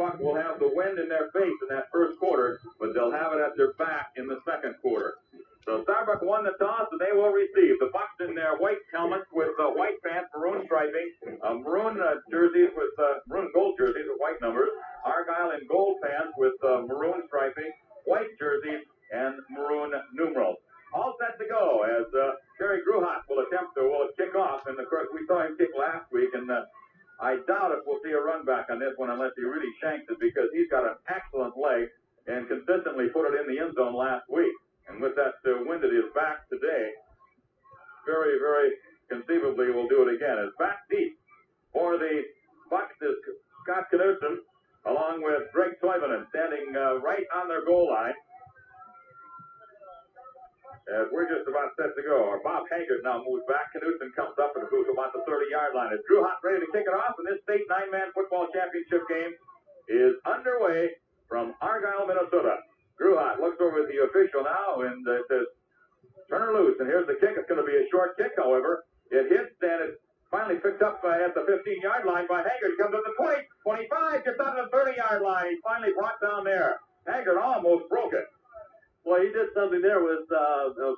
Starbuck will have the wind in their face in that first quarter, but they'll have it at their back in the second quarter. So Starbuck won the toss, and they will receive. The Bucks in their white helmets with white pants, maroon striping, maroon jerseys with maroon gold jerseys with white numbers. Argyle in gold pants with maroon striping, white jerseys, and maroon numerals. All set to go as Terry Gruhat will kick off. And of course, we saw him kick last week, and I doubt if we'll see a run back on this one unless he really shanks it, because he's got an excellent leg and consistently put it in the end zone last week. And with that wind at his back today, very, very conceivably will do it again. It's back deep for the Bucks is Scott Knudsen, along with Greg Toivonen, standing right on their goal line. As we're just about set to go. Our Bob Haggard now moves back. Knudsen comes up and moves about the 30-yard line. As Drew Hott ready to kick it off, and this state 9-man football championship game is underway from Argyle, Minnesota. Drew Hott looks over at the official now and says, turn her loose. And here's the kick. It's going to be a short kick, however. It hits, and it's finally picked up at the 15-yard line by Haggard. He comes to the 20, 25, gets out to the 30-yard line. He's finally brought down there. Haggard almost broke it. Well, he did something there. Was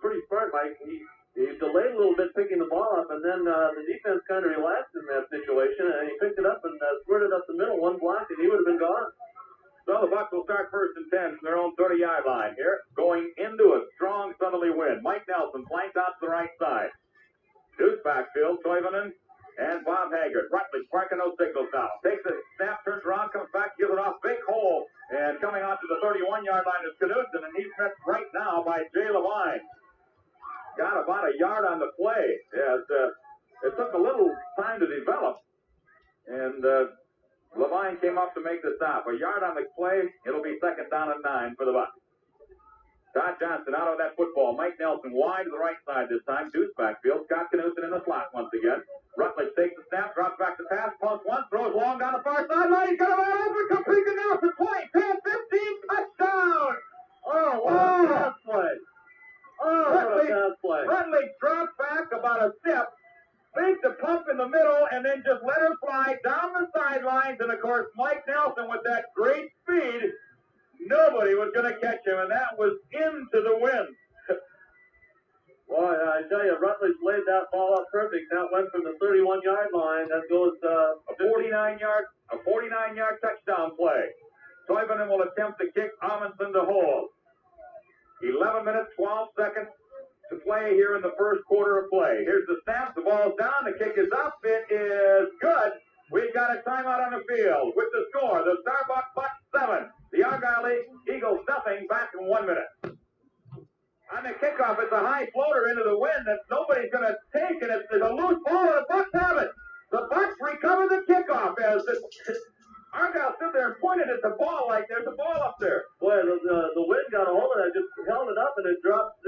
pretty smart, Mike. He delayed a little bit picking the ball up, and then the defense kind of relaxed in that situation, and he picked it up and squirted up the middle, one block, and he would have been gone. So the Bucks will start 1st and 10 from their own 30-yard line here, going into a strong southerly wind. Mike Nelson flanked out to the right side. Deuce backfield, Toivonen and Bob Haggard. Rutledge parking those signals now. Takes a snap, turns around, comes back, gives it off, big hole, and coming out to the 31-yard line is Knudsen, and he's met right now by Jay Levine. Got about a yard on the play. Yes, it took a little time to develop, and Levine came up to make the stop. A yard on the play, it'll be 2nd down and 9 for the Bucks. Todd Johnson out of that football. Mike Nelson wide to the right side this time. Deuce backfield. Scott Knudsen in the slot once again. Rutledge takes the snap, drops back to pass, pumps once, throws long down the far sideline. He's got a man open, complete to Nelson. 20, 10, 15, touchdown! Oh, wow! Pass play. Oh, what a pass play. Rutledge dropped back about a step, faked the pump in the middle, and then just let her fly down the sidelines. And, of course, Mike Nelson with that great speed, nobody was going to catch him, and that was into the wind. Boy, I tell you, Rutledge laid that ball up perfect. That went from the 31-yard line. That goes a 49-yard touchdown play. Toivonen will attempt to kick Amundsen to hold. 11 minutes, 12 seconds to play here in the first quarter of play. Here's the snap. The ball's down. The kick is up. It is good. We've got a timeout on the field with the score. The Starbuck Bucks 7. The Argyle Eagles nothing, back in 1 minute. On the kickoff, it's a high floater into the wind that nobody's going to take, and it's a loose ball, and the Bucks have it. The Bucks recover the kickoff as Argyle stood there and pointed at the ball like there's a ball up there. Boy, the wind got a hold of it, just held it up, and it dropped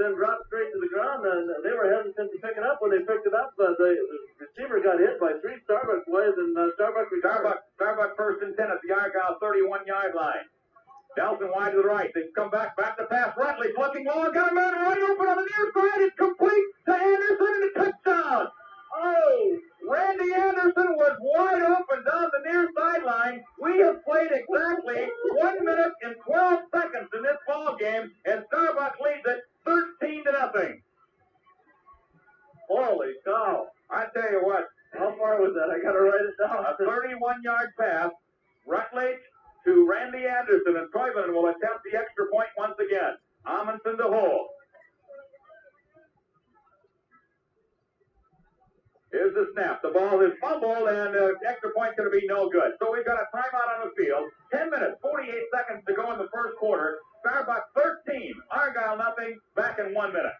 straight to the ground, and they were hesitant to pick it up. When they picked it up, the receiver got hit by 3 Starbuck players, and Starbuck 1st and 10 at the Argyle 31-yard line. Nelson wide to the right. They come back to pass. Rutledge looking long. Got a man right open on the near side. It's complete to Anderson and a touchdown. Oh, Randy Anderson was wide open down the near sideline. We have played exactly 1 minute and 12 seconds in this ball game, and Starbuck leads it 13-0. Holy cow. I tell you what. How far was that? I got to write it down. A 31-yard pass. Rutledge to Randy Anderson, and Toivonen will attempt the extra point once again. Amundsen to hold. Here's the snap. The ball is fumbled, and the extra point's going to be no good. So we've got a timeout on the field. 10 minutes, 48 seconds to go in the first quarter. Starbuck 13, Argyle nothing, back in 1 minute.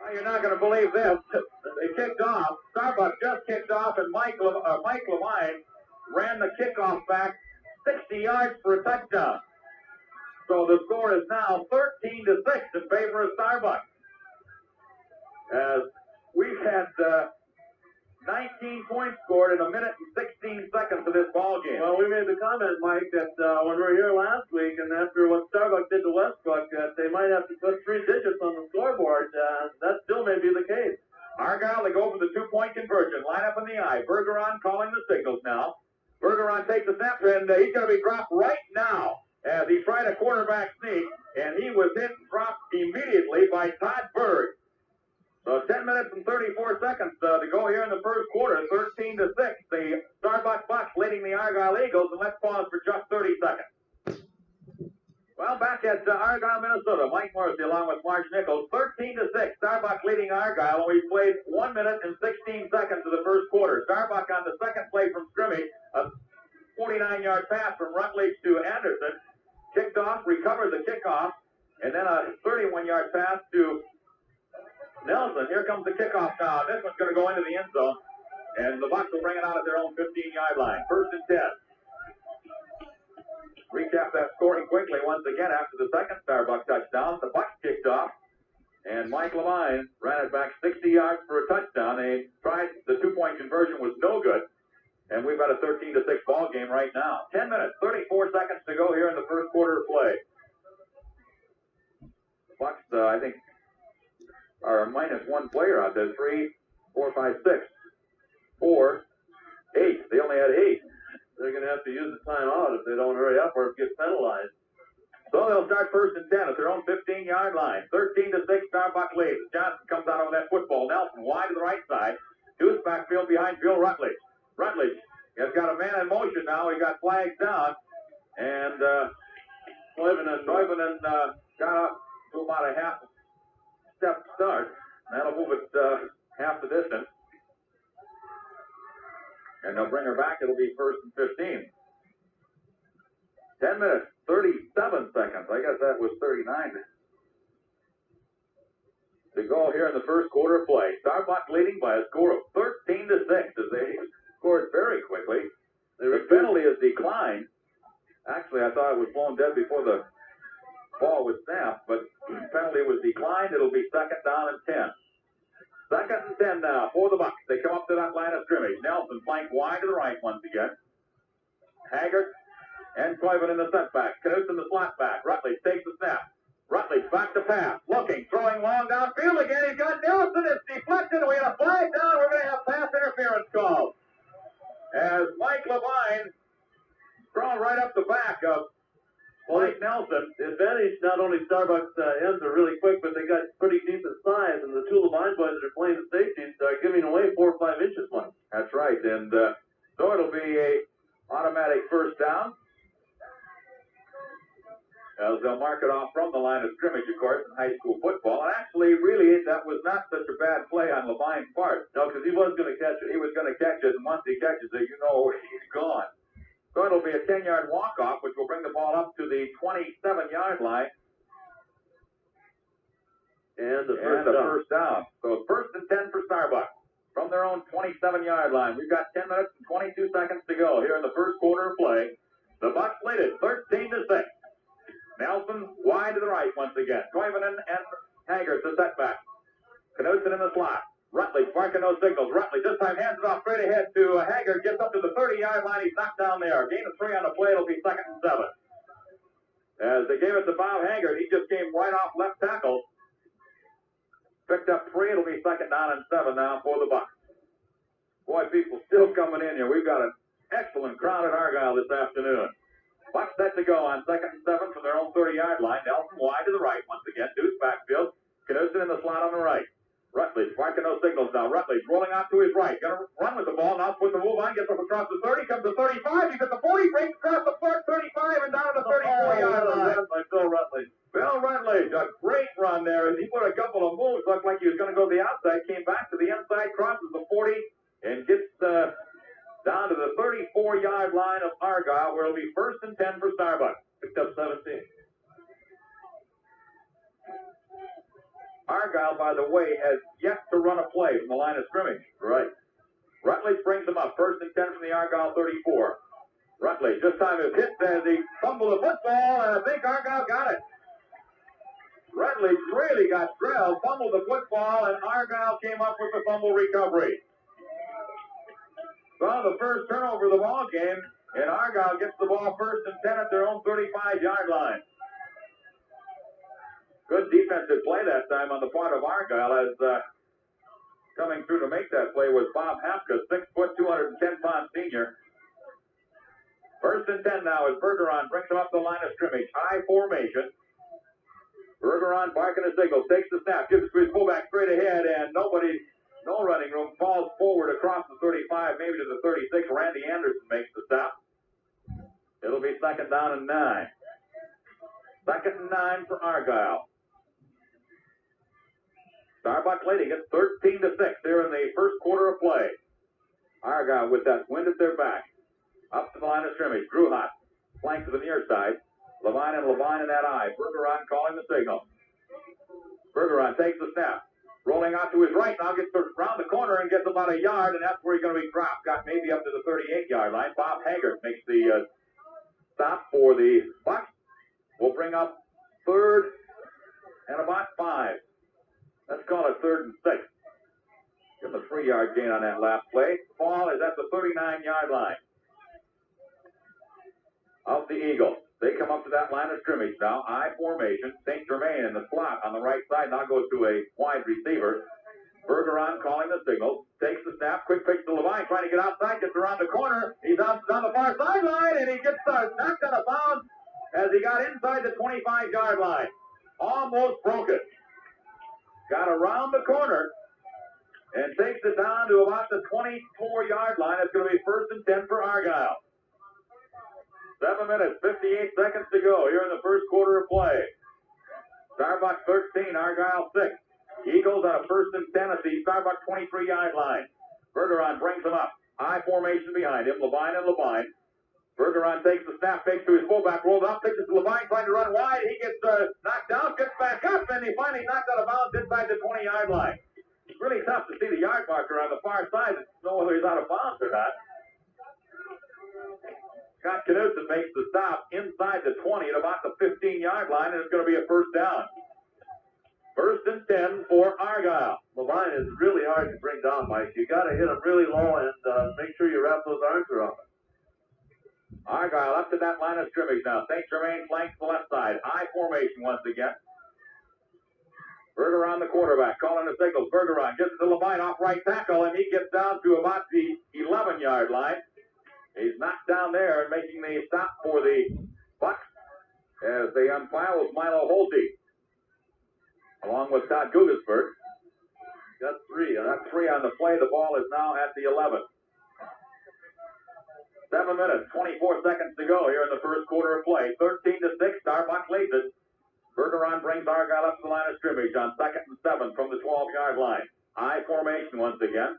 Well, you're not going to believe this. They kicked off. Starbuck just kicked off, and Mike Levine ran the kickoff back 60 yards for a touchdown. So the score is now 13-6 in favor of Starbuck. As we've had 19 points scored in 1 minute and 16 seconds of this ball game. Well, we made the comment, Mike, that when we were here last week, and after what Starbuck did to Westbrook, that they might have to put 3 digits on the scoreboard. That still may be the case. Argyle, they go for the 2-point conversion. Line up in the eye. Bergeron calling the signals now. Bergeron takes the snap, and he's going to be dropped right now as he tried a quarterback sneak, and he was hit and dropped immediately by Todd Berg. So 10 minutes and 34 seconds to go here in the first quarter, 13-6. The Starbuck Bucks leading the Argyle Eagles, and let's pause for just 30 seconds. Well, back at Argyle, Minnesota, Mike Morrissey along with Marsh Nichols, 13-6. Starbuck leading Argyle, and we played 1 minute and 16 seconds of the first quarter. Starbuck on the second play from scrimmage, a 49-yard pass from Rutledge to Anderson, kicked off, recovered the kickoff, and then a 31-yard pass to Nelson. Here comes the kickoff now. This one's going to go into the end zone, and the Bucks will bring it out at their own 15-yard line. First and 10. Recap that scoring quickly once again after the second Starbuck touchdown. The Bucks kicked off, and Mike Levine ran it back 60 yards for a touchdown. They tried, the two-point conversion was no good, and we've got a 13-6 ball game right now. 10 minutes, 34 seconds to go here in the first quarter of play. The Bucks, I think, are minus one player out there. 3, 4, 5, 6, 4, 8. They only had 8. They're going to have to use the timeout if they don't hurry up or get penalized. So they'll start first and 10 at their own 15-yard line. 13-6, Starbuck leads. Johnson comes out on that football. Nelson wide to the right side. Deuce backfield behind Bill Rutledge. Rutledge has got a man in motion now. He got flags down. And Toivonen got up to about a half step start. That'll move it half the distance. And they'll bring her back. It'll be first and 15. 10 minutes, 37 seconds. I guess that was 39. To go here in the first quarter of play. Starbuck leading by a score of 13-6 as they scored very quickly. The penalty has declined. Actually, I thought it was blown dead before the ball was snapped, but the penalty was declined. It'll be second down and 10. Second and 10 now for the Bucks. They come up to that line of scrimmage. Nelson flanked wide to the right once again. Haggard and Toivonen in the setback. Knudsen the slot back. Rutledge takes the snap. Rutledge back to pass. Looking, throwing long downfield again. He's got Nelson. It's deflected. We got a flag down. We're going to have pass interference called. As Mike Levine thrown right up the back of Mike Nelson. The advantage, not only Starbucks ends are really quick, but they got pretty decent size, and the two Levine boys that are playing the safeties are giving away 4 or 5 inches, Mike. That's right, and so it'll be a automatic first down. As they'll mark it off from the line of scrimmage, of course, in high school football. And actually, really, that was not such a bad play on Levine's part. No, because he was going to catch it. He was going to catch it, and once he catches it, you know he's gone. So it'll be a 10-yard walk-off, which will bring the ball up to the 27-yard line. And the first down. So it's first and 10 for Starbucks from their own 27-yard line. We've got 10 minutes and 22 seconds to go here in the first quarter of play. The Bucks lead it 13-6. Nelson wide to the right once again. Toivonen and Haggard the setback. Knudsen in the slot. Rutledge barking those signals. Rutledge this time hands it off straight ahead to Haggard. Gets up to the 30-yard line. He's knocked down there. Gain of 3 on the play. It'll be second and 7. As they gave it to Bob Haggard, he just came right off left tackle. Picked up 3. It'll be second down and 7 now for the Bucks. Boy, people still coming in here. We've got an excellent crowd at Argyle this afternoon. Bucks set to go on second and 7 from their own 30-yard line. Nelson wide to the right once again. Deuce backfield. Knudsen in the slot on the right. Rutledge marking those signals now. Rutledge rolling out to his right. Going to run with the ball. Now put the move on. Gets up across the 30. Comes to 35. He's at the 40. Breaks across the 35 and down to the 34-yard line. By Bill Rutledge. Bill Rutledge, a great run there. He put a couple of moves. Looked like he was going to go to the outside. Came back to the inside. Crosses the 40 and gets down to the 34-yard line of Argyle, where it'll be first and 10 for Starbucks. Picked up 17. Argyle, by the way, has yet to run a play from the line of scrimmage. Right. Rutledge brings them up. First and 10 from the Argyle 34. Rutledge, this time is hit as he fumbled the football, and I think Argyle got it. Rutledge really got drilled, fumbled the football, and Argyle came up with the fumble recovery. So the first turnover of the ball game, and Argyle gets the ball first and 10 at their own 35-yard line. Good defensive play that time on the part of Argyle, as coming through to make that play was Bob Hapka, 6 foot, 210-pound senior. First and 10 now as Bergeron brings him up the line of scrimmage. High formation. Bergeron barking a signal, takes the snap, gives it to his fullback straight ahead, and no running room, falls forward across the 35, maybe to the 36. Randy Anderson makes the stop. It'll be second down and 9. Second and 9 for Argyle. Starbuck leading it 13-6 here in the first quarter of play. Argyle with that wind at their back. Up to the line of scrimmage. Gruhat flank to the near side. Levine and that eye. Bergeron calling the signal. Bergeron takes the snap. Rolling out to his right now, gets around the corner and gets about a yard, and that's where he's going to be dropped. Got maybe up to the 38-yard line. Bob Haggart makes the stop for the Bucks. We'll bring up third and about 5. Let's call it third and 6. Give him a 3-yard gain on that last play. Ball is at the 39-yard line of the Eagles. They come up to that line of scrimmage now. I formation. St. Germain in the slot on the right side. Now goes to a wide receiver. Bergeron calling the signal. Takes the snap. Quick pitch to Levine. Trying to get outside. Gets around the corner. He's on the far sideline. And he gets knocked out of bounds as he got inside the 25-yard line. Almost broke it. Got around the corner and takes it down to about the 24-yard line. It's going to be first and 10 for Argyle. 7 minutes, 58 seconds to go here in the first quarter of play. Starbuck 13, Argyle 6. Eagles on a first and 10 at the Starbuck 23-yard line. Bergeron brings him up. High formation behind him, Levine. Bergeron takes the snap, fakes to his fullback, rolls up, pitches to Levine, trying to run wide. He gets knocked down, gets back up, and he finally knocked out of bounds inside the 20-yard line. It's really tough to see the yard marker on the far side to know whether he's out of bounds or not. Scott Knudsen makes the stop inside the 20 at about the 15-yard line, and it's going to be a first down. First and 10 for Argyle. Levine is really hard to bring down, Mike. You got to hit him really low and make sure you wrap those arms around him. Argyle up to that line of scrimmage now. St. Germain flanks the left side. High formation once again. Bergeron, the quarterback, calling the signals. Bergeron gets to Levine off right tackle, and he gets down to about the 11-yard line. He's knocked down there and making the stop for the Bucks as they unfile with Milo Holte, along with Todd Gugesberg. Got 3. Got 3 on the play. The ball is now at the 11. 7 minutes, 24 seconds to go here in the first quarter of play. 13-6, Starbuck leads it. Bergeron brings Argyle up to the line of scrimmage on second and 7 from the 12-yard line. High formation once again.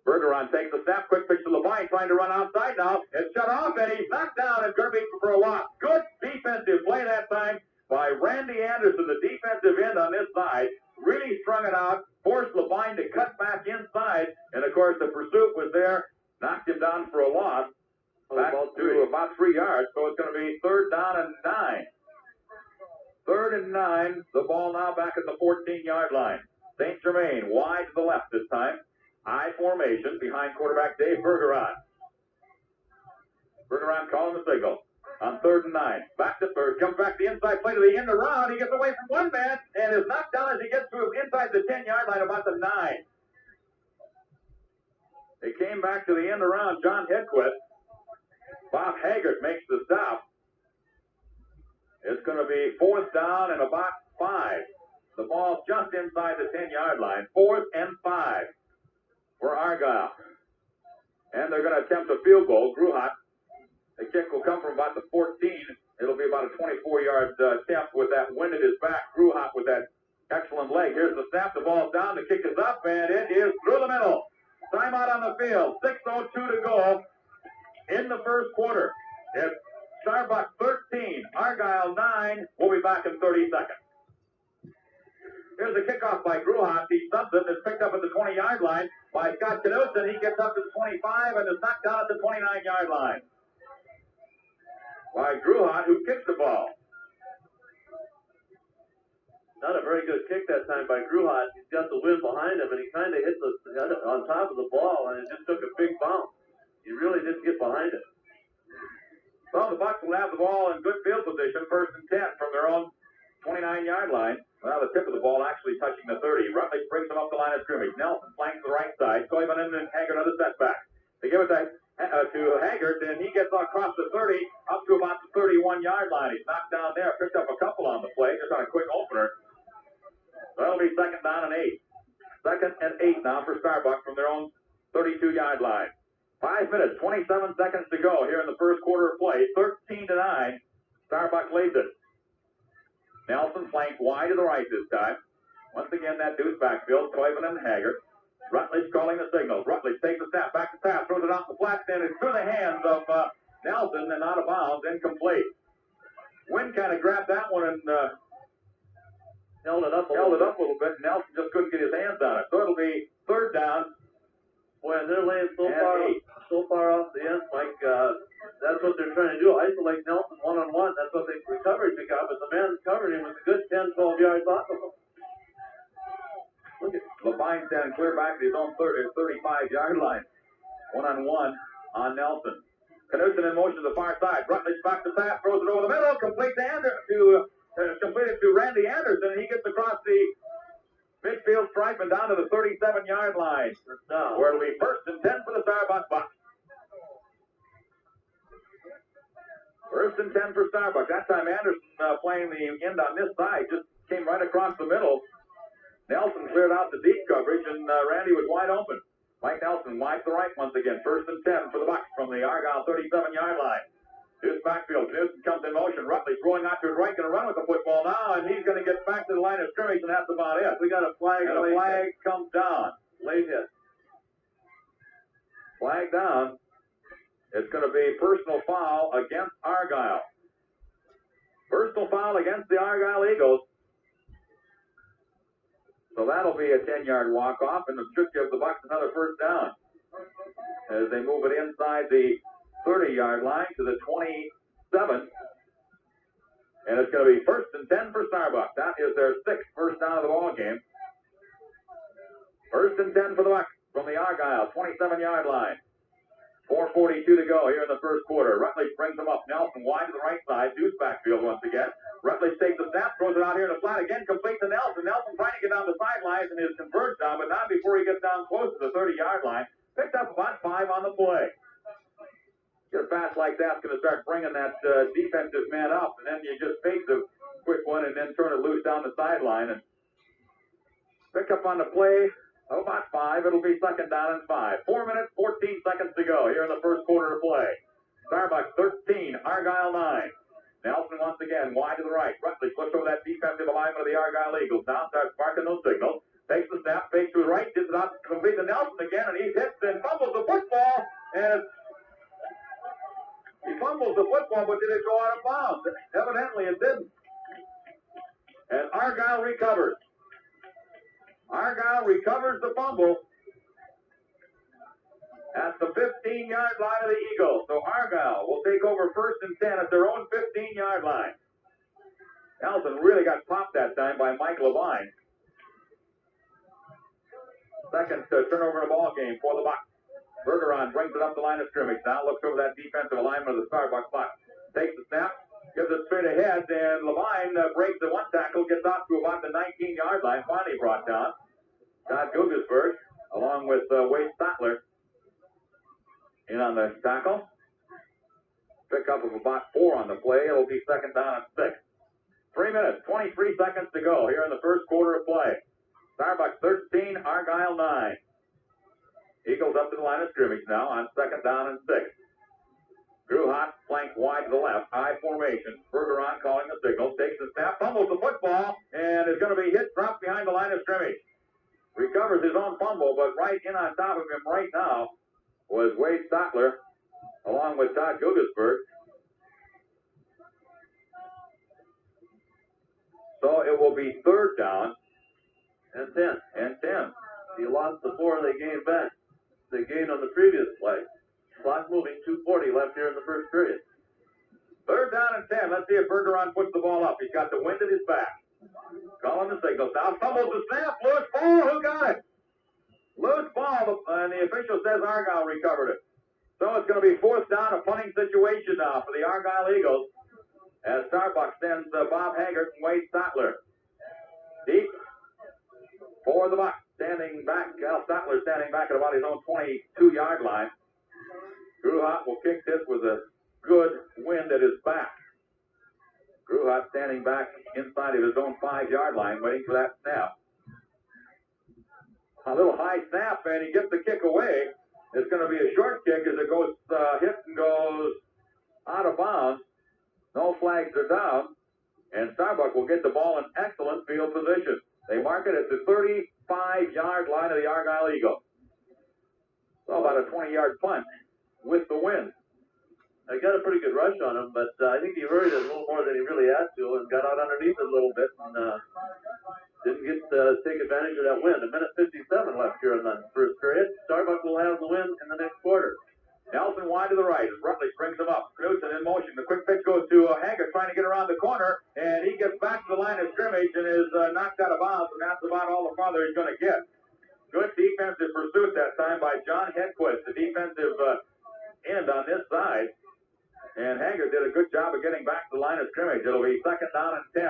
Bergeron takes the snap, quick pitch to Levine, trying to run outside now. It's shut off, and he's knocked down and Kirby for a loss. Good defensive play that time by Randy Anderson, the defensive end on this side. Really strung it out, forced Levine to cut back inside, and of course the pursuit was there, knocked him down for a loss. Back to about 3 yards, so it's going to be third down and 9. Third and 9, the ball now back at the 14-yard line. St. Germain wide to the left this time. High formation behind quarterback Dave Bergeron. Bergeron calling the signal on third and 9. Back to third, comes back the inside play to the end around. He gets away from one man and is knocked down as he gets to inside the 10-yard line about the 9. They came back to the end around. John Hedquist. Bob Haggart makes the stop. It's going to be fourth down and about 5. The ball just inside the 10-yard line. 4th and 5 for Argyle. And they're going to attempt a field goal. Gruhat. The kick will come from about the 14. It'll be about a 24-yard attempt with that wind at his back. Gruhat with that excellent leg. Here's the snap. The ball's down. The kick is up, and it is through the middle. Timeout on the field. 6:02 to go in the first quarter. It's Starbuck 13, Argyle 9. We'll be back in 30 seconds. Here's the kickoff by Gruhat. He stumps it. It's picked up at the 20-yard line by Scott Knudsen. He gets up to the 25 and is knocked down at the 29-yard line by Gruhat, who kicks the ball. Not a very good kick that time by Gruhat. He's got the wind behind him, and he kind of hit on top of the ball, and it just took a big bounce. He really didn't get behind it. Well, the Bucks will have the ball in good field position, first and 10 from their own 29-yard line. Well, the tip of the ball actually touching the 30. Rutledge brings them up the line of scrimmage. Nelson flanks the right side. Koivunen and Haggart on the setback. They give it to to Haggard, and he gets across the 30 up to about the 31-yard line. He's knocked down there, picked up a couple on the play, just on a quick opener. That'll be second down and 8. Second and 8 now for Starbuck from their own 32-yard line. 5 minutes, 27 seconds to go here in the first quarter of play. 13-9. Starbuck leads it. Nelson flanked wide to the right this time. Once again, that deuce backfield, Toivonen and Haggard. Rutledge calling the signals. Rutledge takes the snap, back to pass, throws it off the flat, and it's through the hands of Nelson and out of bounds, incomplete. Wynn kind of grabbed that one and held it up a little bit. Nelson just couldn't get his hands on it. So it'll be third down. Boy, and they're laying so far off the end, Mike. That's what they're trying to do. Isolate Nelson one-on-one. That's what they recovered to got, but the man covering him was a good 10, 12 yards off of him. Look at Levine standing clear back at his own 35-yard line. One-on-one on Nelson. Knudsen in motion to the far side. Rutledge back to pass, throws it over the middle, completed to Randy Anderson, and he gets across the midfield stripe and down to the 37-yard line. Where it'll be first and 10 for the Starbuck box. First and 10 for Starbuck. That time Anderson playing the end on this side just came right across the middle. Nelson cleared out the deep coverage, and Randy was wide open. Mike Nelson wide to the right once again. First and 10 for the Bucks from the Argyle 37-yard line. This backfield. Knudsen comes in motion. Rutledge throwing out to his right, going to run with the football now, and he's going to get back to the line of scrimmage, and that's about it. We got a flag. And a flag comes down. Late hit. Flag down. It's going to be personal foul against Argyle. Personal foul against the Argyle Eagles. So that'll be a 10-yard walk-off, and it should give the Bucks another first down as they move it inside the 30-yard line to the 27. And it's going to be first and 10 for Starbuck. That is their sixth first down of the ball game. First and 10 for the Bucks from the Argyle 27-yard line. 4:42 to go here in the first quarter. Rutledge brings them up. Nelson wide to the right side. Deuce backfield once again. Rutledge takes the snap, throws it out here in the flat again, complete to Nelson. Nelson trying to get down the sidelines and is converged down, but not before he gets down close to the 30-yard line. Picked up about 5 on the play. Get a pass like that's going to start bringing that defensive man up, and then you just fake the quick one and then turn it loose down the sideline. And pick up on the play. About 5. It'll be second down and 5. 4 minutes, 14 seconds to go here in the first quarter of play. Starbuck 13, Argyle 9. Nelson once again wide to the right. Rutledge looks over that defensive alignment of the Argyle Eagles. Now starts marking those signals. Takes the snap, fakes to the right, gets it out complete to Nelson again, and he hits and fumbles the football. And he fumbles the football, but did it go out of bounds? Evidently it didn't. And Argyle recovers. Argyle recovers the fumble at the 15-yard line of the Eagles. So Argyle will take over first and 10 at their own 15-yard line. Nelson really got popped that time by Mike Levine. Second turnover in the ball game for the Bucks. Bergeron brings it up the line of scrimmage. Now looks over that defensive alignment of the Starbuck Bucks. Takes the snap. Gives it straight ahead, and Levine breaks the one tackle, gets off to about the 19-yard line, finally brought down. Todd Gugelsberg, along with Wade Statler, in on the tackle. Pick up of about 4 on the play. It'll be second down and 6. 3 minutes, 23 seconds to go here in the first quarter of play. Starbucks 13, Argyle 9. Eagles up to the line of scrimmage now on second down and 6. Drew Hott flanked wide to the left, I formation. Bergeron calling the signal, takes the snap, fumbles the football, and is going to be hit, dropped behind the line of scrimmage. Recovers his own fumble, but right in on top of him right now was Wade Statler, along with Todd Gugelsberg. So it will be third down and 10. And 10. He lost the 4 they gained back. They gained on the previous play. Clock moving, 2:40 left here in the first period. Third down and 10. Let's see if Bergeron puts the ball up. He's got the wind at his back. Calling the signals now. Fumbles the snap. Loose ball. Who got it? Loose ball. And the official says Argyle recovered it. So it's going to be fourth down, a punting situation now for the Argyle Eagles. As Starbuck sends Bob Haggart and Wade Statler deep for the Bucks. Standing back. Statler standing back at about his own 22-yard line. Gruhat will kick this with a good wind at his back. Gruhat standing back inside of his own 5-yard line, waiting for that snap. A little high snap, and he gets the kick away. It's going to be a short kick as it goes, hits and goes out of bounds. No flags are down, and Starbuck will get the ball in excellent field position. They mark it at the 35-yard line of the Argyle Eagle. So about a 20-yard punt with the wind. I got a pretty good rush on him, but I think he hurried it a little more than he really had to and got out underneath it a little bit and didn't get to take advantage of that wind. A minute 57 left here in the first period. Starbuck will have the win in the next quarter. Nelson wide to the right as Rutledge brings him up. Knudsen in motion. The quick pitch goes to Haggard trying to get around the corner, and he gets back to the line of scrimmage and is knocked out of bounds, and that's about all the farther he's going to get. Good defensive pursuit that time by John Hedquist, the defensive end on this side. And Haggard did a good job of getting back to the line of scrimmage. It'll be second down and 10.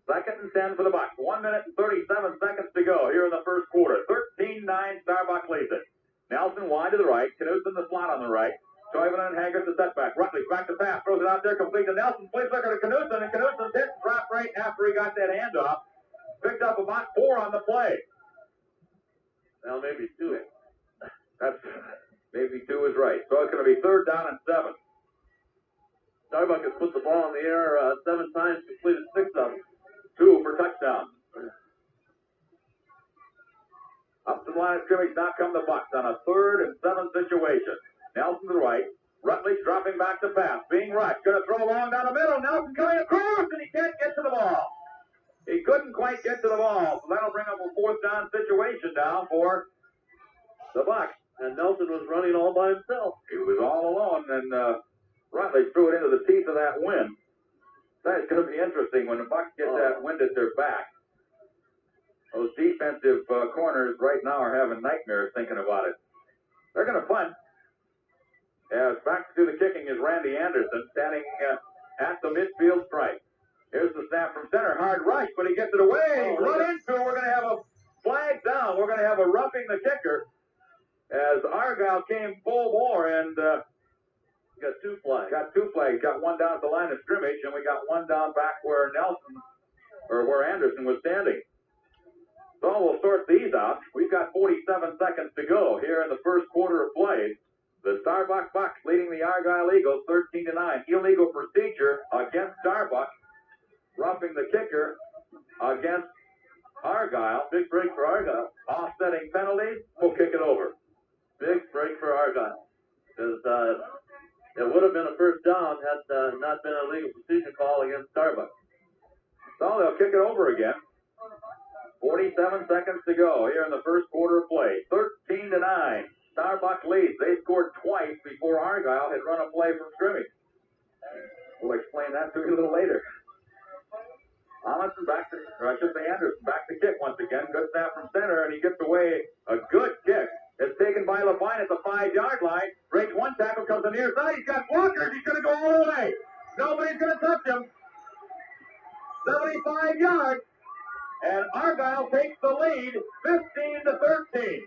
Second and 10 for the Bucs. 1 minute and 37 seconds to go here in the first quarter. 13-9, Starbuck leads it. Nelson wide to the right. Knudsen the slot on the right. Toivonen and Haggard the setback. Rutledge back to pass. Throws it out there complete to Nelson. Plays looker to Knudsen. And Knudsen's hit dropped right after he got that handoff. Picked up about 4 on the play. Well, maybe 2. That's maybe 2 is right. So it's going to be third down and 7. Starbuck has put the ball in the air 7 times, completed 6 of them. 2 for touchdown. Up to the line of scrimmage, now come the Bucs on a 3rd and 7 situation. Nelson to the right. Rutledge dropping back to pass. Being rushed. Going to throw long down the middle. Nelson coming across, and he can't get to the ball. He couldn't quite get to the ball, so that'll bring up a 4th down situation now for the Bucs. And Nelson was running all by himself. He was all alone, and Rutledge threw it into the teeth of that wind. That's going to be interesting when the Bucs get that wind at their back. Those defensive corners right now are having nightmares thinking about it. They're going to punt. As back to the kicking is Randy Anderson standing at the midfield stripe. Here's the snap from center. Hard rush, but he gets it away. Run into it. We're going to have a flag down. We're going to have a roughing the kicker as Argyle came full bore and got 2 flags. Got 2 flags. Got 1 down at the line of scrimmage, and we got 1 down back where where Anderson was standing. So we'll sort these out. We've got 47 seconds to go here in the first quarter of play. The Starbuck Bucs leading the Argyle Eagles 13-9. Illegal procedure against Starbuck. Roughing the kicker against Argyle. Big break for Argyle. Offsetting penalties. We'll kick it over. Big break for Argyle. Because it would have been a first down had not been a legal procedure call against Starbuck. So they'll kick it over again. 47 seconds to go here in the first quarter of play. 13-9. Starbuck leads. They scored twice before Argyle had run a play from scrimmage. We'll explain that to you a little later. Anderson Anderson back to kick once again. Good snap from center, and he gets away a good kick. It's taken by Levine at the 5-yard line. Breaks 1 tackle, comes on the near side. He's got blockers. He's going to go all the way. Nobody's going to touch him. 75 yards. And Argyle takes the lead 15-13.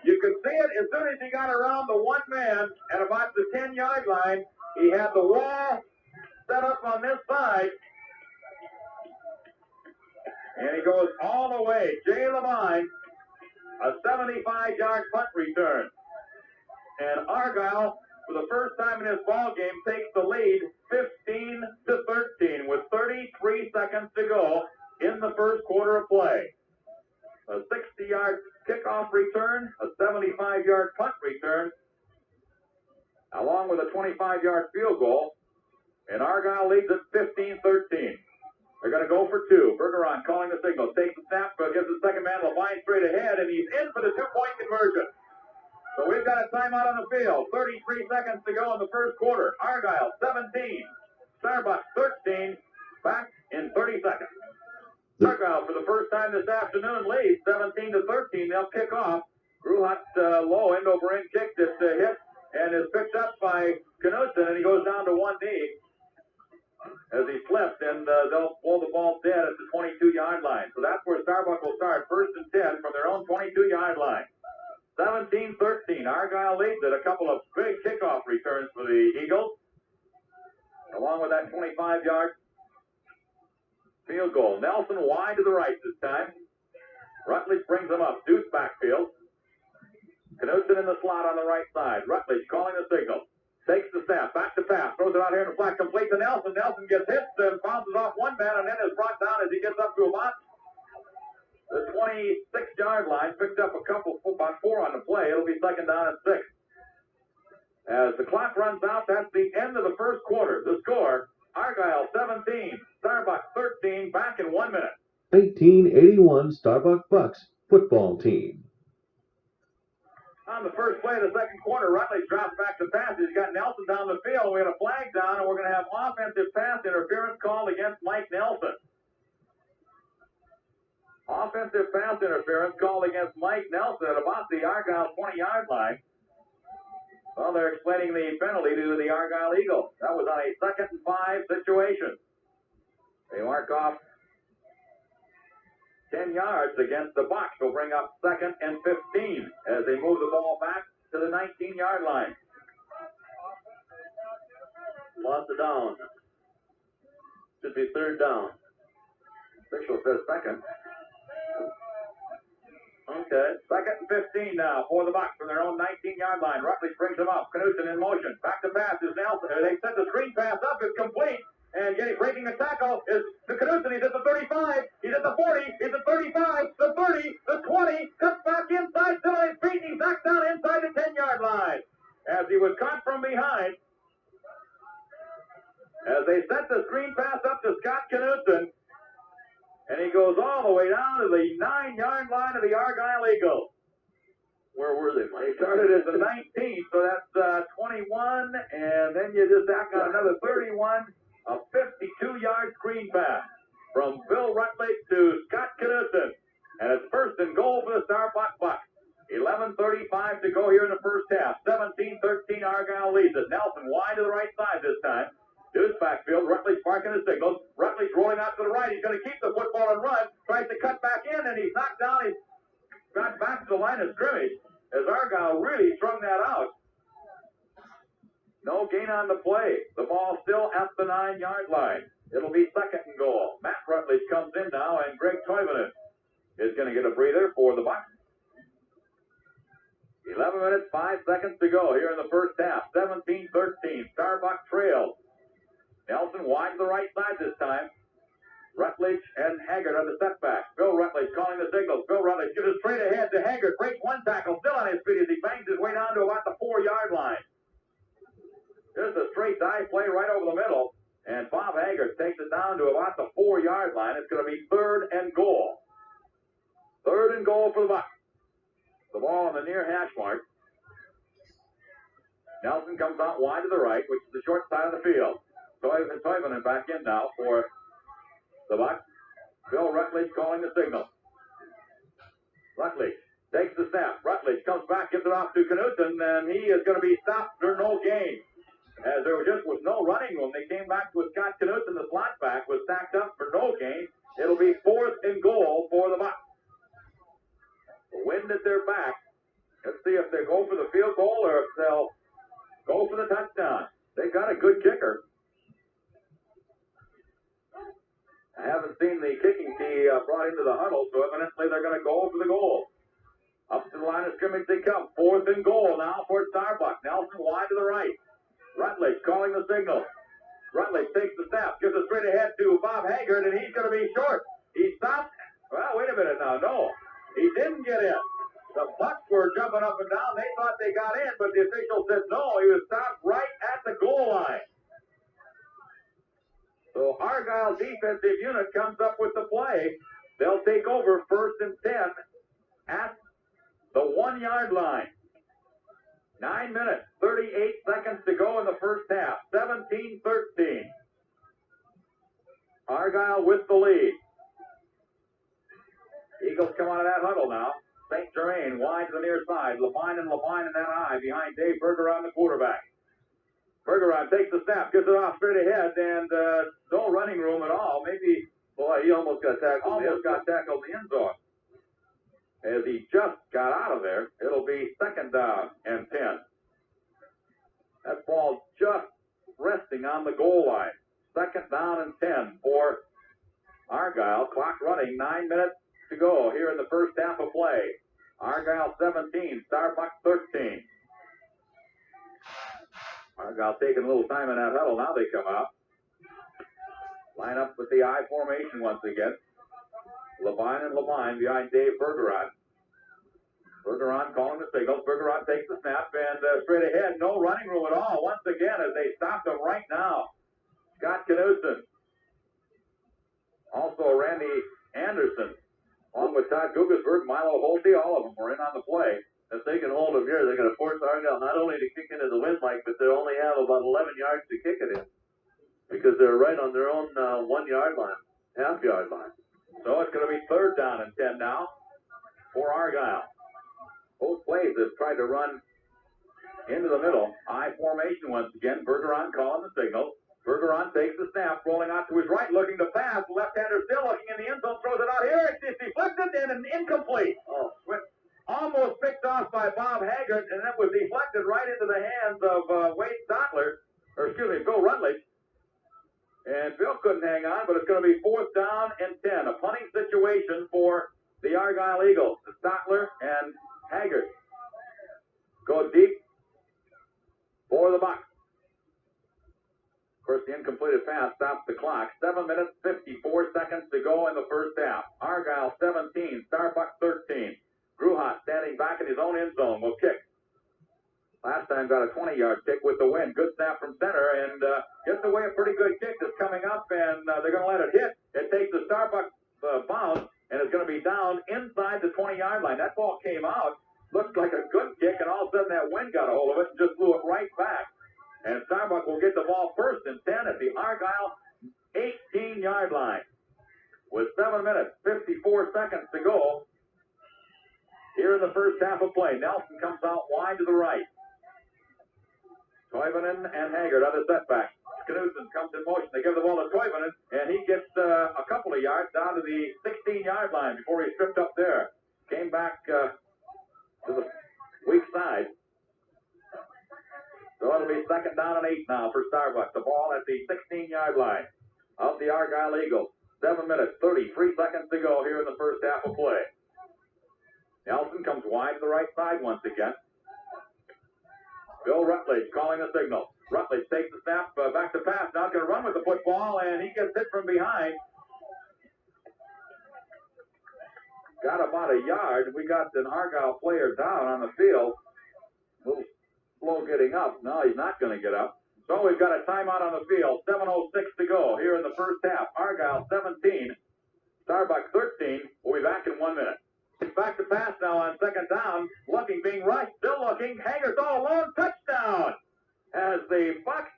You could see it as soon as he got around the 1 man at about the 10-yard line. He had the wall set up on this side. And he goes all the way. Jay Levine, a 75-yard punt return. And Argyle, for the first time in this ball game, takes the lead 15-13 with 33 seconds to go in the first quarter of play. A 60-yard kickoff return, a 75-yard punt return, along with a 25-yard field goal. And Argyle leads at 15-13. They're going to go for 2. Bergeron calling the signal. Takes the snap, gives the second man Levine straight ahead, and he's in for the 2-point conversion. So we've got a timeout on the field. 33 seconds to go in the first quarter. Argyle 17. Starbuck 13. Back in 30 seconds. Argyle for the first time this afternoon leads 17-13. They'll kick off. Gruhat low end over end kick that hit and is picked up by Knudsen, and he goes down to 1 knee as he slipped, and they'll pull the ball dead at the 22-yard line. So that's where Starbuck will start, 1st and 10 from their own 22-yard line. 17-13. Argyle leads it. A couple of big kickoff returns for the Eagles, along with that 25-yard field goal. Nelson wide to the right this time. Rutledge brings him up. Deuce backfield. Knudsen in the slot on the right side. Rutledge calling the signal. Takes the snap. Back to pass. Throws it out here in the flat. Complete to Nelson. Nelson gets hit and bounces off one man and then is brought down as he gets up to about the 26-yard line. Picked up about 4 on the play. It'll be second down and 6. As the clock runs out, that's the end of the first quarter. The score, Argyle 17, Starbuck 13, back in 1 minute. 1981 Starbuck Bucks football team. On the first play of the second quarter, Rutledge drops back to pass. He's got Nelson down the field. We had a flag down, and we're going to have offensive pass interference called against Mike Nelson. Offensive pass interference called against Mike Nelson at about the Argyle 20-yard line. Well, they're explaining the penalty to the Argyle Eagles. That was on a 2nd and 5 situation. They mark off 10 yards against the Bucks. Will bring up 2nd and 15 as they move the ball back to the 19-yard line. Lost it down. Should be 3rd down. Official says 2nd. Okay. 2nd and 15 now for the Bucks from their own 19-yard line. Rutledge brings them up. Knudsen in motion. Back to pass is Nelson. They set the screen pass up. It's complete. And breaking the tackle is the Knudsen. He's at the 35. He's at the 40. He's at 35. The 30. The 20. Cuts back inside. Still on his feet. He's knocked down inside the 10-yard line. As he was caught from behind. As they set the screen pass up to Scott Knudsen. And he goes all the way down to the 9-yard line of the Argyle Eagles. Where were they, They Mike? started as the 19th, so that's 21, and then you just tack on another 31, a 52-yard screen pass from Bill Rutledge to Scott Knudsen. And it's 1st and goal for the Starbuck Bucks. 11:35 to go here in the first half. 17-13, Argyle leads it. Nelson wide to the right side this time. Deuce backfield, Rutledge barking his signals. Rutledge rolling out to the right. He's going to keep the football and run. Tries to cut back in, and he's knocked down. He's got back to the line of scrimmage as Argyle really strung that out. No gain on the play. The ball still at the 9-yard line. It'll be 2nd and goal. Matt Rutledge comes in now, and Greg Toivonen is going to get a breather for the Bucks. 11 minutes, 5 seconds to go here in the first half. 17-13. Starbuck trails. Nelson wide to the right side this time. Rutledge and Haggard on the setback. Bill Rutledge calling the signals. Bill Rutledge gives it straight ahead to Haggard. Breaks one tackle. Still on his feet as he bangs his way down to about the 4-yard line. Just a straight dive play right over the middle. And Bob Haggard takes it down to about the 4-yard line. It's going to be 3rd and goal. 3rd and goal for the Bucks. The ball on the near hash mark. Nelson comes out wide to the right, which is the short side of the field. Toivonen back in now for the Bucks. Bill Rutledge calling the signal. Rutledge takes the snap. Rutledge comes back, gives it off to Knudsen, and he is going to be stopped for no gain. As there was no running room, they came back with Scott Knudsen. The slot back was stacked up for no gain. It'll be 4th and goal for the Bucks. The wind at their back. Let's see if they go for the field goal or if they'll go for the touchdown. They've got a good kicker. I haven't seen the kicking tee brought into the huddle, so evidently they're going to go for the goal. Up to the line of scrimmage they come. 4th and goal now for Starbuck. Nelson wide to the right. Rutledge calling the signal. Rutledge takes the snap, gives it straight ahead to Bob Haggard, and he's going to be short. He stopped. Well, wait a minute now. No, he didn't get in. The Bucks were jumping up and down. They thought they got in, but the official said no. He was stopped right at the goal line. So Argyle defensive unit comes up with the play. They'll take over 1st and 10 at the 1-yard line. 9 minutes, 38 seconds to go in the first half. 17-13. Argyle with the lead. Eagles come out of that huddle now. St. Germain wide to the near side. Levine and that eye behind Dave Berger on the quarterback. Bergeron takes the snap, gives it off straight ahead, and no running room at all. Maybe, boy, he almost got tackled. Almost got tackled in the end zone. as he just got out of there. It'll be 2nd down and 10. That ball just resting on the goal line. 2nd down and 10 for Argyle. Clock running, 9 minutes to go here in the first half of play. Argyle 17, Starbuck 13. Argyle taking a little time in that huddle. Now they come out. Line up with the I formation once again. Levine and Levine behind Dave Bergeron. Bergeron calling the signal. Bergeron takes the snap and straight ahead. No running room at all. Once again, as they stop him right now. Scott Knudsen. Also Randy Anderson. Along with Todd Gugesberg, Milo Holte, all of them were in on the play. If they can hold them here, they're going to force Argyle not only to kick into the wind, Mike, but they'll only have about 11 yards to kick it in. Because they're right on their own 1 yard line, half-yard line. So it's going to be 3rd down and 10 now for Argyle. Both plays have tried to run into the middle. I formation once again. Bergeron calling the signal. Bergeron takes the snap, rolling out to his right, looking to pass. Left-hander still looking in the end zone, throws it out here. It's deflected and an incomplete. Almost picked off by Bob Haggart, and that was deflected right into the hands of Bill Rutledge. And Bill couldn't hang on, but it's going to be 4th down and 10. A punting situation for the Argyle Eagles. Stotler and Haggart go deep for the Bucks. Of course, the incompleted pass stops the clock. 7 minutes, 54 seconds to go in the first half. Argyle 17, Starbuck 13. Gruhat standing back in his own end zone will kick. Last time got a 20-yard kick with the win. Good snap from center and gets away a pretty good kick that's coming up, and they're going to let it hit. It takes the Starbuck bounce, and it's going to be down inside the 20-yard line. That ball came out, looked like a good kick, and all of a sudden that wind got a hold of it and just flew it right back. And Starbuck will get the ball 1st and 10 at the Argyle 18-yard line. With 7 minutes, 54 seconds to go here in the first half of play. Nelson comes out wide to the right. Toivonen and Haggart on the setback. Knudsen comes in motion. They give the ball to Toivonen, and he gets a couple of yards down to the 16-yard line before he stripped up there. Came back to the weak side. So it'll be 2nd down and 8 now for Starbuck. The ball at the 16-yard line of the Argyle Eagles. 7 minutes, 33 seconds to go here in the first half of play. Nelson comes wide to the right side once again. Bill Rutledge calling the signal. Rutledge takes the snap, back to pass. Now going to run with the football, and he gets hit from behind. Got about a yard. We got an Argyle player down on the field. A little slow getting up. No, he's not going to get up. So we've got a timeout on the field. 7:06 to go here in the first half. Argyle 17, Starbuck 13. We'll be back in 1 minute. Back to pass now on 2nd down. Looking, being rushed, still looking. Haggart's all alone. Touchdown! As the Bucks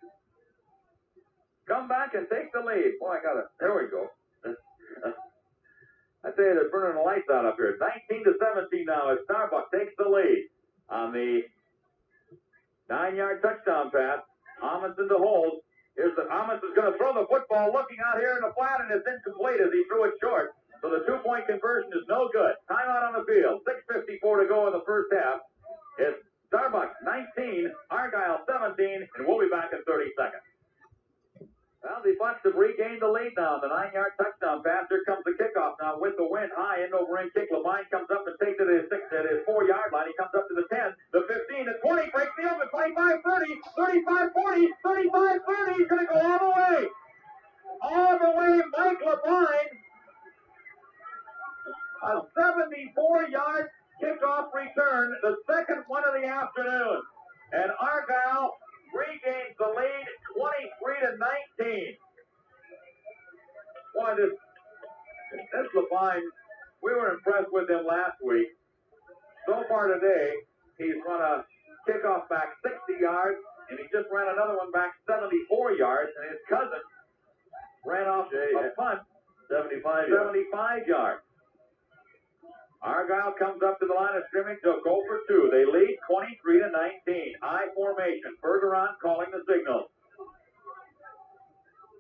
come back and take the lead. Boy, there we go. I tell you, they're burning the lights out up here. 19-17 now as Starbuck takes the lead on the 9-yard touchdown pass. Amundsen to hold. Amundsen's going to throw the football, looking out here in the flat, and it's incomplete as he threw it short. So the 2-point conversion is no good. Timeout on the field. 6:54 to go in the first half. It's Starbucks 19, Argyle 17, and we'll be back in 30 seconds. Well, the Bucks have regained the lead now. The 9-yard touchdown pass. Here comes the kickoff now with the wind high. End over end kick. Levine comes up and takes it at his 4-yard line. He comes up to the 10, the 15, the 20, breaks the open, 25, 30, 35, 40, 35, 30. He's going to go all the way. All the way, Mike Levine. A 74-yard kickoff return, the second one of the afternoon. And Argyle regains the lead 23-19. Boy, this Levine, we were impressed with him last week. So far today, he's run a kickoff back 60 yards, and he just ran another one back 74 yards, and his cousin ran off a punt 75 yards. Argyle comes up to the line of scrimmage. They'll go for 2. They lead 23-19. I formation. Bergeron calling the signal.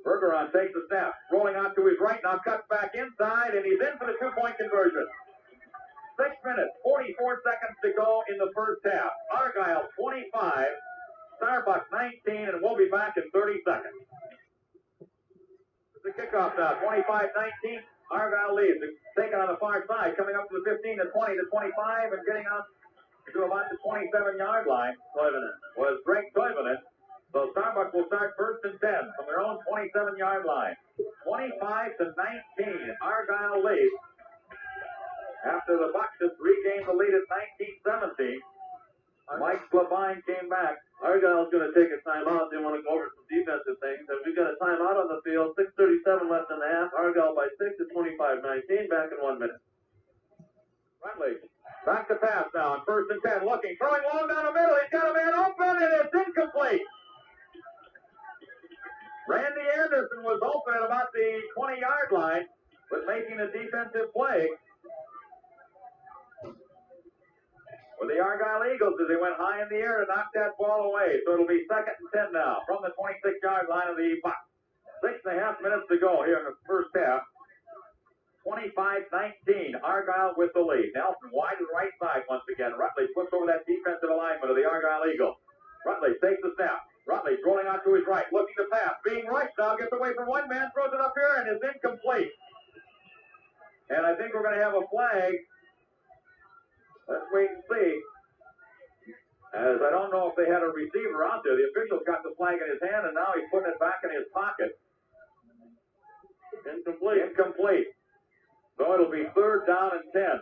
Bergeron takes the snap. Rolling out to his right. Now cuts back inside, and he's in for the 2-point conversion. 6 minutes, 44 seconds to go in the first half. Argyle 25, Starbuck 19, and we'll be back in 30 seconds. The kickoff now, 25-19. Argyle leads. Taken on the far side, coming up to the 15 to 20 to 25, and getting out to about the 27-yard line. Toivonen was Greg Toivonen. So Starbuck will start first and 10 from their own 27-yard line. 25-19. Argyle leads. After the Bucks just regained the lead at 19-17, Mike Levine came back. Argyle's going to take a timeout. They want to go over some defensive things. And we've got a timeout on the field. 6:37 left in the half. Argyle by 6 at 25-19. Back in 1 minute. Rutledge back to pass now on first and 10. Looking, throwing long down the middle. He's got a man open, and it's incomplete. Randy Anderson was open at about the 20-yard line, but making a defensive play for the Argyle Eagles as they went high in the air to knock that ball away. So it'll be second and 10 now from the 26-yard line of the Bucks. 6.5 minutes to go here in the first half. 25-19, Argyle with the lead. Nelson wide to the right side once again. Rutledge flips over that defensive alignment of the Argyle Eagles. Rutledge takes the snap. Rutledge rolling out to his right, looking to pass. Being rushed now, gets away from one man, throws it up here, and is incomplete. And I think we're going to have a flag. Let's wait and see. As I don't know if they had a receiver out there. The official's got the flag in his hand, and now he's putting it back in his pocket. Incomplete. So it'll be third down and 10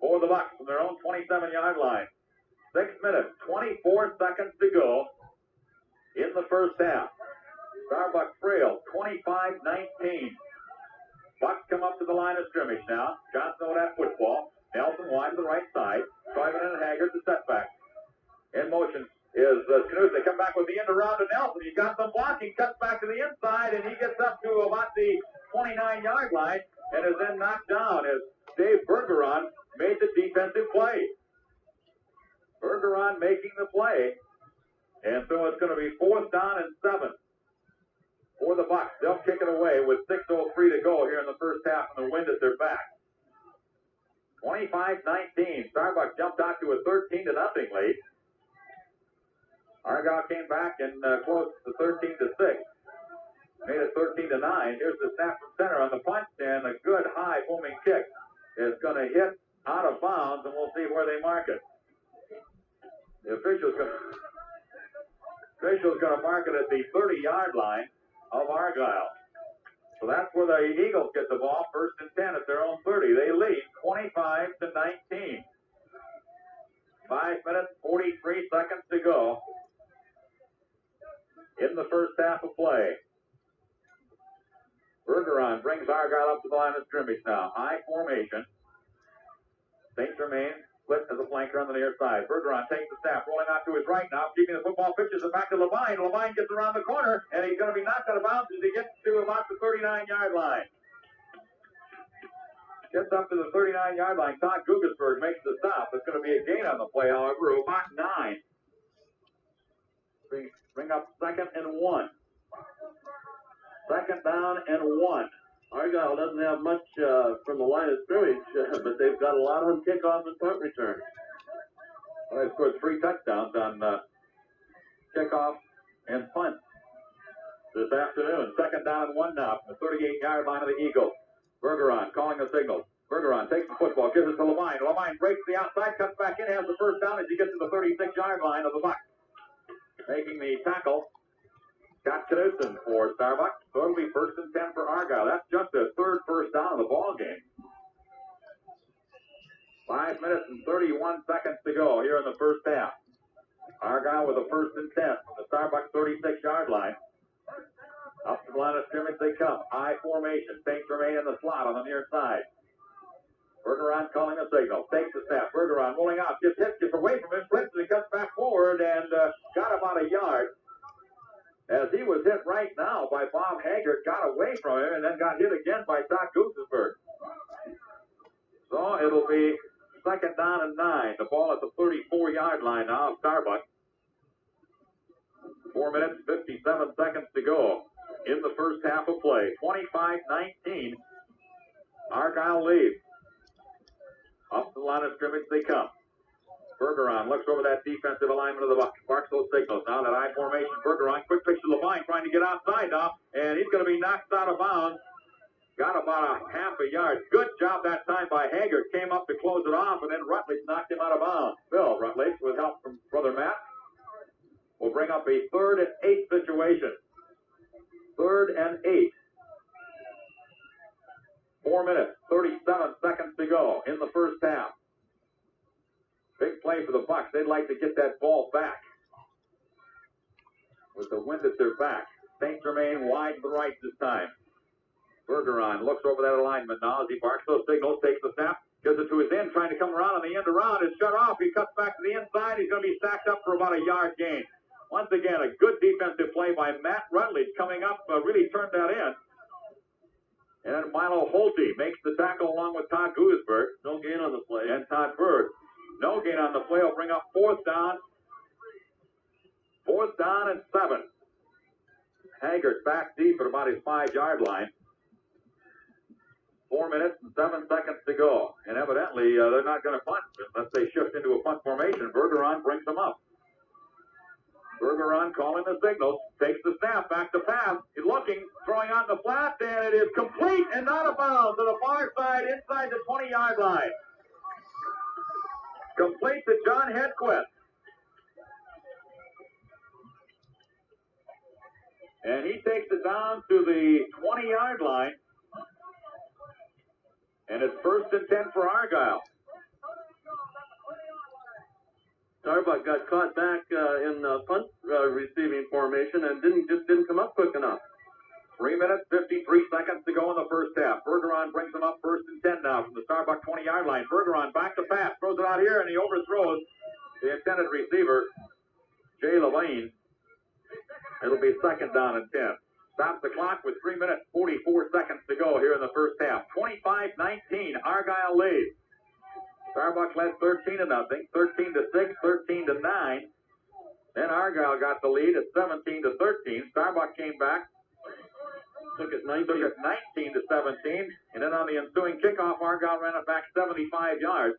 for the Bucks from their own 27-yard line. 6 minutes, 24 seconds to go in the first half. Starbuck trail, 25-19. Bucks come up to the line of scrimmage now. Johnson with that football. Nelson wide to the right side. Toivonen and Haggard the setback. In motion is Knut. They come back with the end around to Nelson. He's got some blocking, cuts back to the inside, and he gets up to about the 29-yard line and is then knocked down as Dave Bergeron made the defensive play. Bergeron making the play. And so it's going to be fourth down and 7 for the Bucks. They'll kick it away with 6:03 to go here in the first half and the wind at their back. 25-19. Starbuck jumped out to a 13-0 lead. Argyle came back and closed to 13-6. Made it 13-9. Here's the snap from center on the punch, and a good high booming kick is going to hit out of bounds, and we'll see where they mark it. The official's going to mark it at the 30-yard line of Argyle. So that's where the Eagles get the ball, first and 10 at their own 30. They lead 25-19. 5 minutes, 43 seconds to go in the first half of play. Bergeron brings Argyle up to the line of scrimmage now. High formation. St. Germain split as a flanker on the near side. Bergeron takes the snap, rolling out to his right now, keeping the football, pitches it back to Levine. Levine gets around the corner, and he's going to be knocked out of bounds as he gets to about the 39-yard line. Gets up to the 39-yard line. Todd Guggesberg makes the stop. It's going to be a gain on the play, however, of about 9. Bring up second and 1. Second down and 1. Argyle doesn't have much from the line of scrimmage, but they've got a lot on kickoff and punt return. Well, they scored 3 touchdowns on kickoff and punt this afternoon. Second down and 1 now from the 38-yard line of the Eagles. Bergeron calling the signal. Bergeron takes the football, gives it to Levine. Levine breaks the outside, cuts back in, has the first down as he gets to the 36-yard line of the Bucks. Making the tackle, Scott Knudsen for Starbuck. So it'll be first and 10 for Argyle. That's just their third first down of the ball game. 5 minutes and 31 seconds to go here in the first half. Argyle with a first and 10 from the Starbuck 36-yard line. Up to the line of scrimmage they come. High formation. St. Germain in the slot on the near side. Bergeron calling a signal. Takes the snap. Bergeron rolling out. Gets hit. Gets away from him. Flips and he cuts back forward and got about a yard. As he was hit right now by Bob Haggard, got away from him and then got hit again by Todd Guggesberg. So it'll be second down and 9. The ball at the 34-yard line now of Starbuck. 4 minutes, 57 seconds to go in the first half of play. 25-19. Argyle leads. Up the line of scrimmage they come. Bergeron looks over that defensive alignment of the Bucks. Barks those signals now. That I formation. Bergeron, quick pitch to Levine, trying to get outside now, and he's going to be knocked out of bounds. Got about a half a yard. Good job that time by Haggard. Came up to close it off, and then Rutledge knocked him out of bounds. Bill Rutledge, with help from Brother Matt, will bring up a 3rd and 8 situation. 3rd and 8. 4 minutes, 37 seconds to go in the first half. Big play for the Bucks. They'd like to get that ball back with the wind at their back. St. Germain wide to the right this time. Bergeron looks over that alignment now as he barks those signals, takes the snap, gives it to his end, trying to come around on the end around. It's shut off. He cuts back to the inside. He's going to be sacked up for about a yard gain. Once again, a good defensive play by Matt Rutledge coming up, really turned that in. And then Milo Holte makes the tackle along with Todd Gudesberg. No gain on the play. And Todd Bird. No gain on the play. Will bring up 4th down. 4th down and 7. Haggard back deep at about his 5-yard line. 4 minutes and 7 seconds to go. And evidently, they're not going to punt unless they shift into a punt formation. Bergeron brings them up. Bergeron calling the signals. Takes the snap. Back to pass. He's looking. Throwing on the flat. And it is complete and out of bounds to the far side inside the 20-yard line. Complete to John Hedquist. And he takes it down to the 20-yard line. And it's 1st and 10 for Argyle. Starbuck got caught back in punt receiving formation and didn't come up quick enough. 3 minutes, 53 seconds to go in the first half. Bergeron brings them up 1st and 10 now from the Starbuck 20-yard line. Bergeron back to pass, throws it out here, and he overthrows the intended receiver, Jay Levine. It'll be 2nd down and 10. Stops the clock with 3 minutes, 44 seconds to go here in the first half. 25-19, Argyle leads. Starbuck led 13-0, 13-6, 13-9. Then Argyle got the lead at 17-13. Starbuck came back, took it 19-17, and then on the ensuing kickoff, Argyle ran it back 75 yards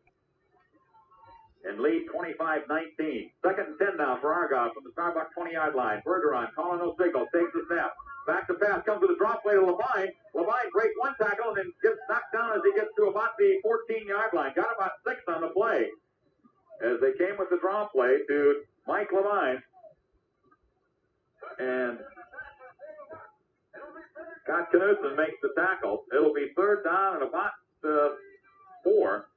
and lead 25-19. 2nd and 10 now for Argyle from the Starbuck 20-yard line. Bergeron calling those signals, takes the snap. Back to pass, comes to the drop play to Levine. Levine breaks one tackle and then gets knocked down as he gets to about the 14-yard line. Got about 6 on the play as they came with the drop play to Mike Levine. And Scott Knudsen makes the tackle. It'll be 3rd down and about 4.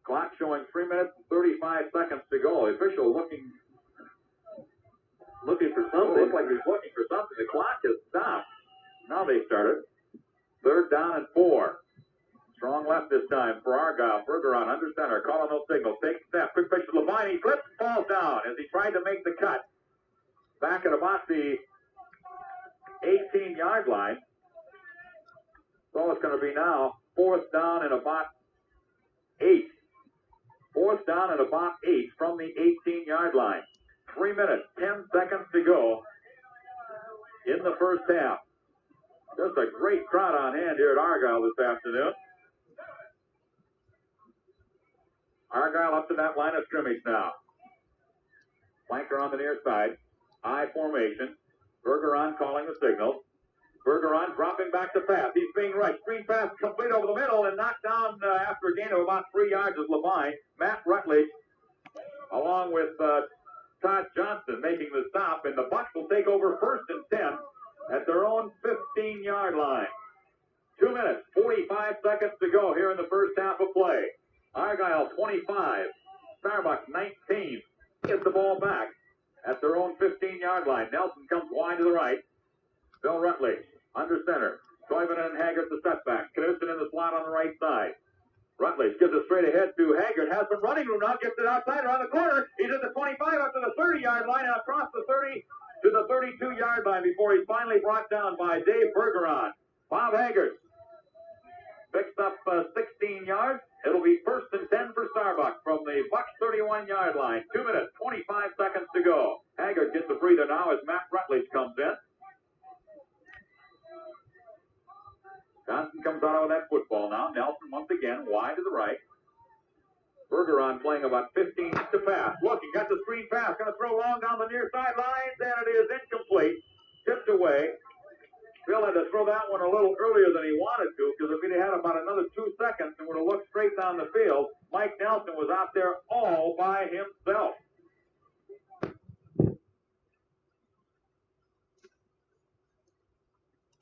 Clock showing 3 minutes and 35 seconds to go. The official looking for something. Looks like he's looking for something. The clock has stopped. Now they started. 3rd down and 4. Strong left this time for Argyle. Bergeron under center, calling those signals. Takes a step. Quick pitch to Levine. He flips, falls down as he tried to make the cut. Back at about the 18-yard line. So it's going to be now 4th down and about 8. 4th down and about 8 from the 18-yard line. 3 minutes, 10 seconds to go in the first half. Just a great crowd on hand here at Argyle this afternoon. Argyle up to that line of scrimmage now. Flanker on the near side. I formation. Bergeron calling the signal. Bergeron dropping back to pass. He's being rushed. Screen pass complete over the middle and knocked down after a gain of about 3 yards is Levine. Matt Rutledge, along with Todd Johnson, making the stop, and the Bucks will take over 1st and 10 at their own 15-yard line. 2 minutes, 45 seconds to go here in the first half of play. Argyle 25, Starbuck 19. Gets the ball back at their own 15-yard line. Nelson comes wide to the right. Bill Rutledge under center. Toivonen and Haggard the setback. Knudsen in the slot on the right side. Rutledge gives it straight ahead to Haggard. Has some running room now. Gets it outside around the corner. He's at the 25 up to the 30-yard line and across the 30 to the 32-yard line before he's finally brought down by Dave Bergeron. Bob Haggard picks up 16 yards. It'll be 1st and 10 for Starbuck from the Bucks 31-yard line. 2 minutes, 25 seconds to go. Haggard gets a breather now as Matt Rutledge comes in. Johnson comes out with that football now. Nelson once again wide to the right. Bergeron playing about 15 to pass. Looking, got the screen pass. Going to throw long down the near sidelines, and it is incomplete. Tipped away. Phil had to throw that one a little earlier than he wanted to, because if he'd had about another 2 seconds and would have looked straight down the field, Mike Nelson was out there all by himself.